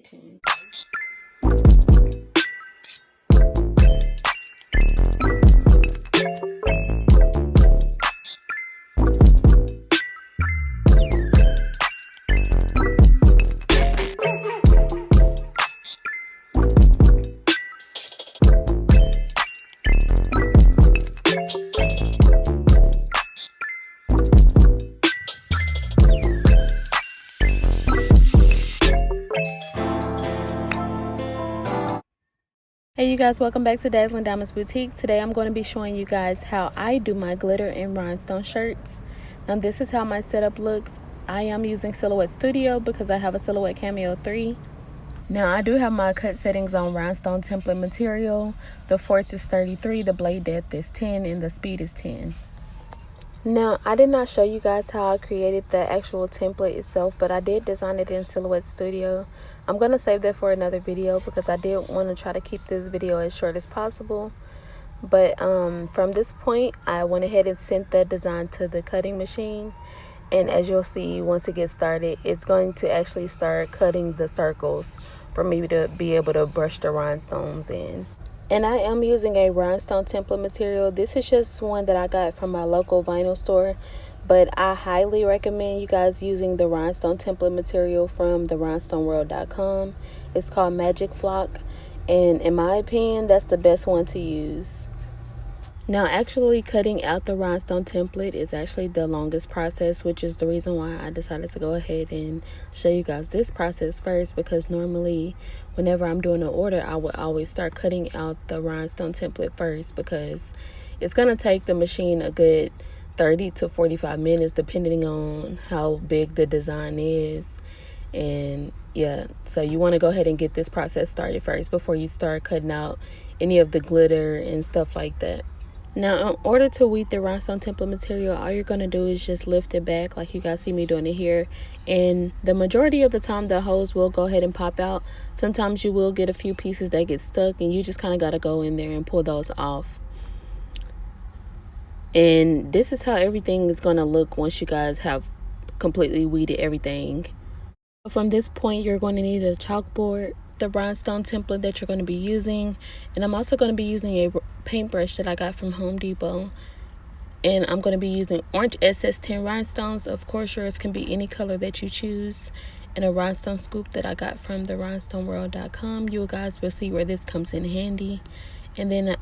tuned. Hey you guys, welcome back to Dazzling Diamonds Boutique. Today I'm going to be showing you guys how I do my glitter and rhinestone shirts. Now this is how my setup looks. I am using Silhouette Studio because I have a Silhouette Cameo 3. Now I do have my cut settings on rhinestone template material. The force is 33, the blade depth is 10, and the speed is 10. Now, I did not show you guys how I created the actual template itself, but I did design it in Silhouette Studio. I'm going to save that for another video because I did want to try to keep this video as short as possible. But from this point, I went ahead and sent that design to the cutting machine. And as you'll see, once it gets started, it's going to actually start cutting the circles for me to be able to brush the rhinestones in. And I am using a rhinestone template material. This is just one that I got from my local vinyl store, but I highly recommend you guys using the rhinestone template material from the rhinestoneworld.com. It's called Magic Flock, and in my opinion, that's the best one to use. Now, actually cutting out the rhinestone template is actually the longest process, which is the reason why I decided to go ahead and show you guys this process first, because normally whenever I'm doing an order, I would always start cutting out the rhinestone template first, because it's going to take the machine a good 30 to 45 minutes depending on how big the design is. And yeah, so you want to go ahead and get this process started first before you start cutting out any of the glitter and stuff like that. Now, in order to weed the rhinestone template material, all you're going to do is just lift it back like you guys see me doing it here. And the majority of the time, the hose will go ahead and pop out. Sometimes you will get a few pieces that get stuck, and you just kind of got to go in there and pull those off. And this is how everything is going to look once you guys have completely weeded everything. From this point, you're going to need a chalkboard, the rhinestone template that you're going to be using, and I'm also going to be using a paintbrush that I got from Home Depot, and I'm going to be using orange SS10 rhinestones. Of course, yours can be any color that you choose, and a Rhinestone Scoop that I got from the rhinestoneworld.com. You guys will see where this comes in handy, and then a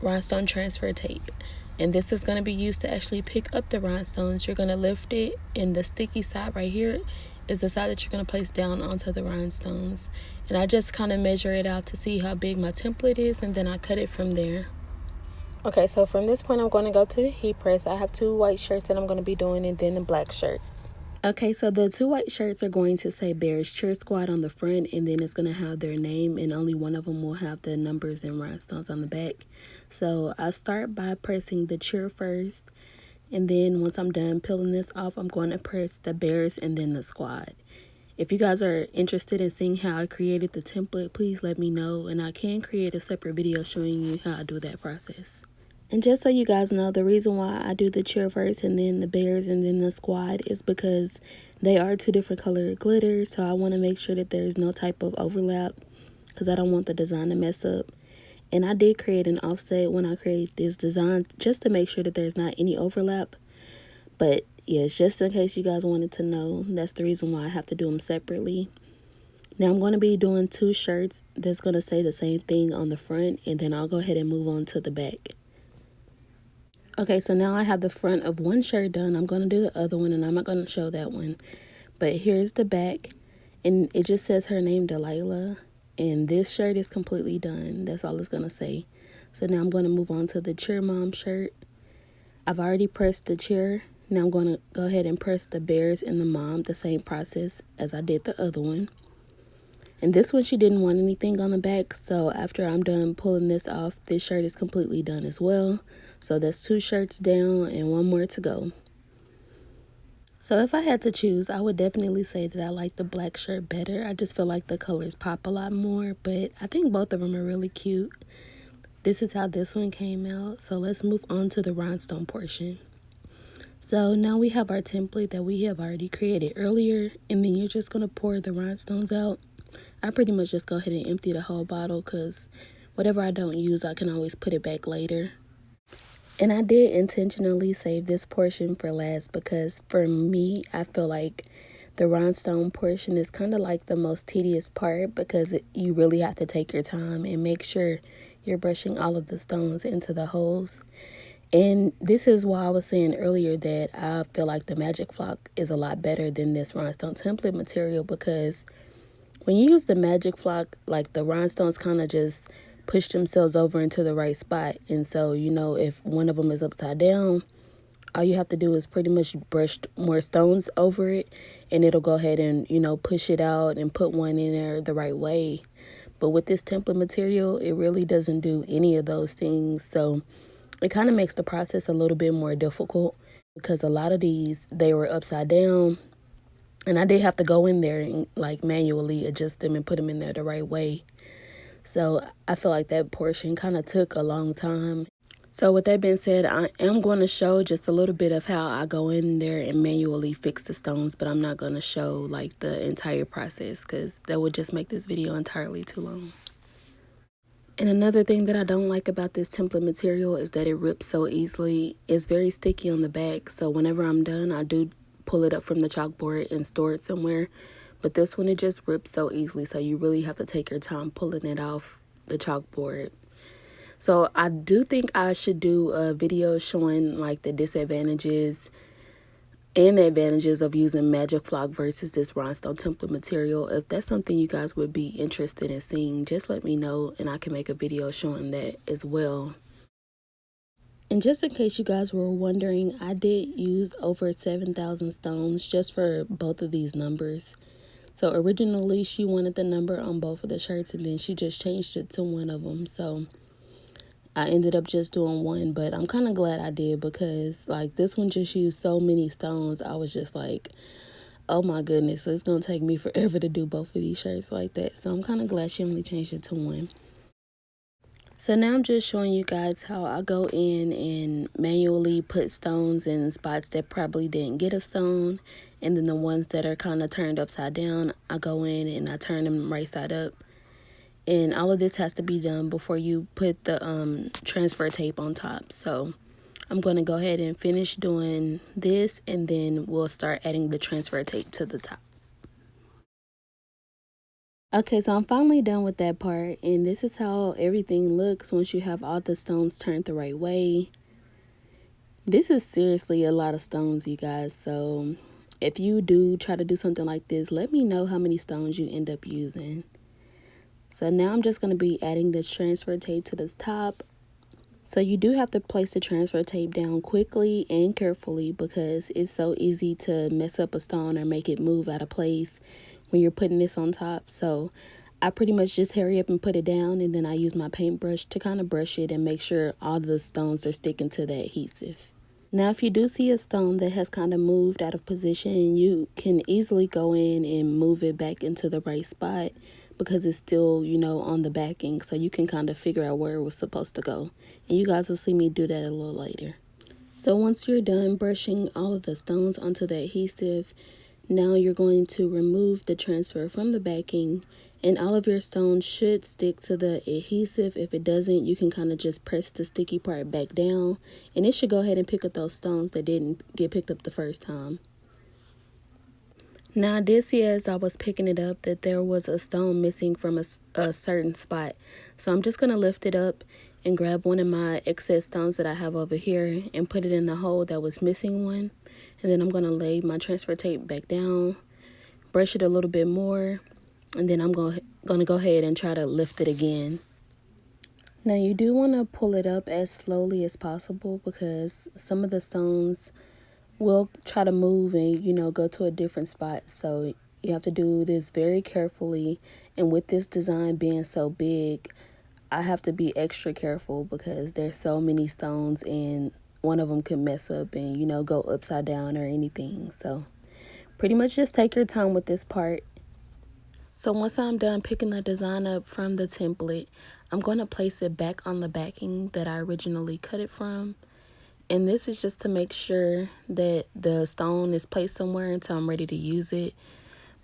rhinestone transfer tape, and this is going to be used to actually pick up the rhinestones. You're going to lift it, and the sticky side right here is the side that you're going to place down onto the rhinestones. And I just kind of measure it out to see how big my template is, and then I cut it from there. Okay, so from this point, I'm going to go to the Heatpress. I have 2 white shirts that I'm going to be doing, and then a black shirt. Okay, so the 2 white shirts are going to say Bears Cheer Squad on the front, and then it's going to have their name, and only one of them will have the numbers and rhinestones on the back. So I start by pressing the cheer first, and then once I'm done peeling this off, I'm going to press the Bears and then the squad. If you guys are interested in seeing how I created the template, please let me know, and I can create a separate video showing you how I do that process. And just so you guys know, the reason why I do the cheer first and then the Bears and then the squad is because they are 2 different colored glitters, so I want to make sure that there's no type of overlap because I don't want the design to mess up. And I did create an offset when I created this design just to make sure that there's not any overlap. But yes, just in case you guys wanted to know, that's the reason why I have to do them separately. Now I'm going to be doing 2 shirts that's going to say the same thing on the front, and then I'll go ahead and move on to the back. Okay, so now I have the front of 1 shirt done. I'm going to do the other one, and I'm not going to show that one. But here's the back, and it just says her name, Delilah. And this shirt is completely done. That's all it's going to say. So now I'm going to move on to the Cheer Mom shirt. I've already pressed the cheer. Now I'm going to go ahead and press the Bears and the mom, the same process as I did the other one. And this one, she didn't want anything on the back. So after I'm done pulling this off, this shirt is completely done as well. So that's 2 shirts down and 1 more to go. So if I had to choose, I would definitely say that I like the black shirt better. I just feel like the colors pop a lot more, but I think both of them are really cute. This is how this one came out. So let's move on to the rhinestone portion. So now we have our template that we have already created earlier, and then you're just going to pour the rhinestones out. I pretty much just go ahead and empty the whole bottle because whatever I don't use, I can always put it back later. And I did intentionally save this portion for last because for me, I feel like the rhinestone portion is kind of like the most tedious part because you really have to take your time and make sure you're brushing all of the stones into the holes. And this is why I was saying earlier that I feel like the Magic Flock is a lot better than this rhinestone template material, because when you use the Magic Flock, like the rhinestones kind of just push themselves over into the right spot. And so, you know, if one of them is upside down, all you have to do is pretty much brush more stones over it and it'll go ahead and, you know, push it out and put one in there the right way. But with this template material, it really doesn't do any of those things. So it kind of makes the process a little bit more difficult because a lot of these, they were upside down. And I did have to go in there and like manually adjust them and put them in there the right way. So I feel like that portion kind of took a long time. So with that being said, I am going to show just a little bit of how I go in there and manually fix the stones, but I'm not going to show like the entire process because that would just make this video entirely too long. And another thing that I don't like about this template material is that it rips so easily. It's very sticky on the back, so whenever I'm done, I do pull it up from the chalkboard and store it somewhere. But this one, it just rips so easily, so you really have to take your time pulling it off the chalkboard. So I do think I should do a video showing like the disadvantages and the advantages of using Magic Flock versus this rhinestone template material. If that's something you guys would be interested in seeing, just let me know and I can make a video showing that as well. And just in case you guys were wondering, I did use over 7,000 stones just for both of these numbers. So originally she wanted the number on both of the shirts and then she just changed it to one of them. So I ended up just doing one, but I'm kind of glad I did because like this one just used so many stones. I was just like, oh my goodness, it's going to take me forever to do both of these shirts like that. So I'm kind of glad she only changed it to one. So now I'm just showing you guys how I go in and manually put stones in spots that probably didn't get a stone. And then the ones that are kind of turned upside down, I go in and I turn them right side up. And all of this has to be done before you put the transfer tape on top. So I'm going to go ahead and finish doing this and then we'll start adding the transfer tape to the top. Okay, so I'm finally done with that part, and this is how everything looks once you have all the stones turned the right way. This is seriously a lot of stones, you guys, so if you do try to do something like this, let me know how many stones you end up using. So now I'm just going to be adding this transfer tape to the top. So you do have to place the transfer tape down quickly and carefully because it's so easy to mess up a stone or make it move out of place when you're putting this on top. So I pretty much just hurry up and put it down, and then I use my paintbrush to kind of brush it and make sure all the stones are sticking to the adhesive. Now if you do see a stone that has kind of moved out of position, you can easily go in and move it back into the right spot because it's still, you know, on the backing, so you can kind of figure out where it was supposed to go. And you guys will see me do that a little later. So once you're done brushing all of the stones onto the adhesive, now you're going to remove the transfer from the backing, and all of your stones should stick to the adhesive. If it doesn't, you can kind of just press the sticky part back down, and it should go ahead and pick up those stones that didn't get picked up the first time. Now I did see as I was picking it up that there was a stone missing from a certain spot. So I'm just going to lift it up and grab one of my excess stones that I have over here and put it in the hole that was missing one. And then I'm going to lay my transfer tape back down, brush it a little bit more, and then I'm going to go ahead and try to lift it again. Now you do want to pull it up as slowly as possible because some of the stones will try to move and, you know, go to a different spot. So you have to do this very carefully. And with this design being so big, I have to be extra careful because there's so many stones and one of them could mess up and, you know, go upside down or anything. So pretty much just take your time with this part. So once I'm done picking the design up from the template, I'm going to place it back on the backing that I originally cut it from. And this is just to make sure that the stone is placed somewhere until I'm ready to use it.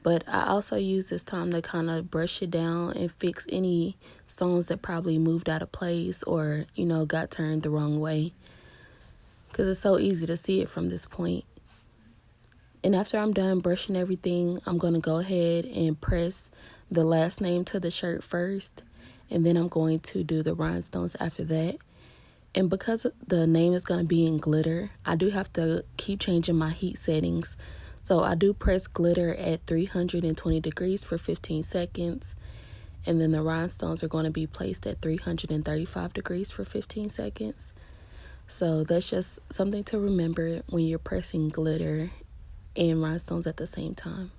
But I also use this time to kind of brush it down and fix any stones that probably moved out of place or, you know, got turned the wrong way. Because it's so easy to see it from this point. And after I'm done brushing everything, I'm going to go ahead and press the last name to the shirt first. And then I'm going to do the rhinestones after that. And because the name is going to be in glitter, I do have to keep changing my heat settings. So I do press glitter at 320 degrees for 15 seconds. And then the rhinestones are going to be placed at 335 degrees for 15 seconds. So that's just something to remember when you're pressing glitter and rhinestones at the same time.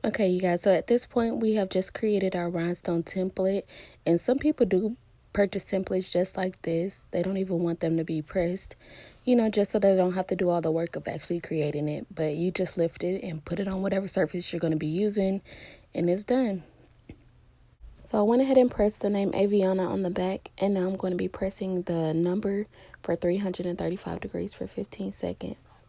Okay, you guys, so at this point we have just created our rhinestone template, and some people do purchase templates just like this. They don't even want them to be pressed, you know, just so they don't have to do all the work of actually creating it. But you just lift it and put it on whatever surface you're going to be using, and it's done. So I went ahead and pressed the name Aviana on the back, and now I'm going to be pressing the number for 335 degrees for 15 seconds.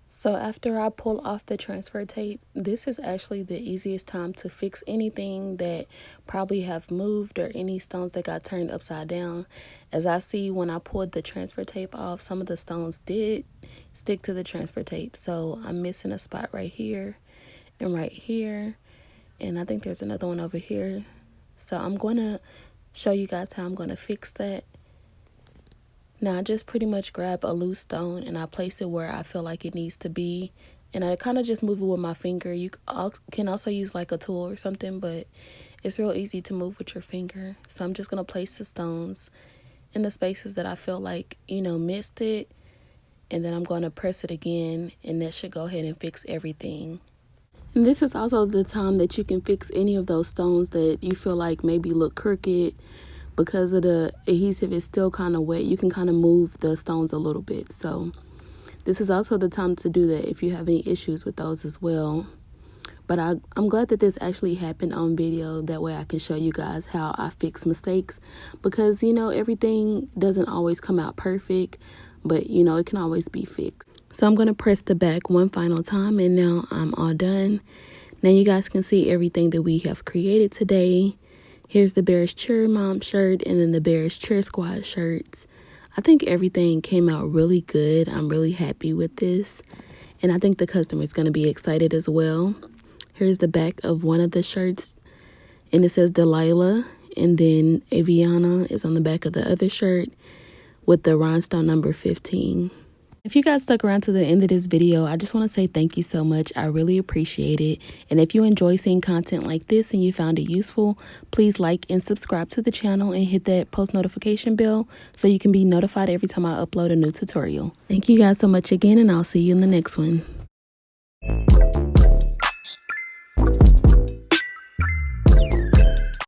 So after I pull off the transfer tape, this is actually the easiest time to fix anything that probably have moved or any stones that got turned upside down. As I see, when I pulled the transfer tape off, some of the stones did stick to the transfer tape. So I'm missing a spot right here and right here. And I think there's another one over here. So I'm going to show you guys how I'm going to fix that. Now I just pretty much grab a loose stone and I place it where I feel like it needs to be. And I kind of just move it with my finger. You can also use like a tool or something, but it's real easy to move with your finger. So I'm just going to place the stones in the spaces that I feel like, you know, missed it. And then I'm going to press it again, and that should go ahead and fix everything. And this is also the time that you can fix any of those stones that you feel like maybe look crooked. Because of the adhesive is still kind of wet, you can kind of move the stones a little bit. So this is also the time to do that if you have any issues with those as well. But I'm glad that this actually happened on video. That way I can show you guys how I fix mistakes. Because, you know, everything doesn't always come out perfect, but, you know, it can always be fixed. So I'm going to press the back one final time, and now I'm all done. Now you guys can see everything that we have created today. Here's the Bears Cheer Mom shirt, and then the Bears Cheer Squad shirts. I think everything came out really good. I'm really happy with this. And I think the customer is going to be excited as well. Here's the back of one of the shirts, and it says Delilah. And then Aviana is on the back of the other shirt with the rhinestone number 15. If you guys stuck around to the end of this video, I just want to say thank you so much. I really appreciate it. And if you enjoy seeing content like this and you found it useful, please like and subscribe to the channel and hit that post notification bell so you can be notified every time I upload a new tutorial. Thank you guys so much again, and I'll see you in the next one.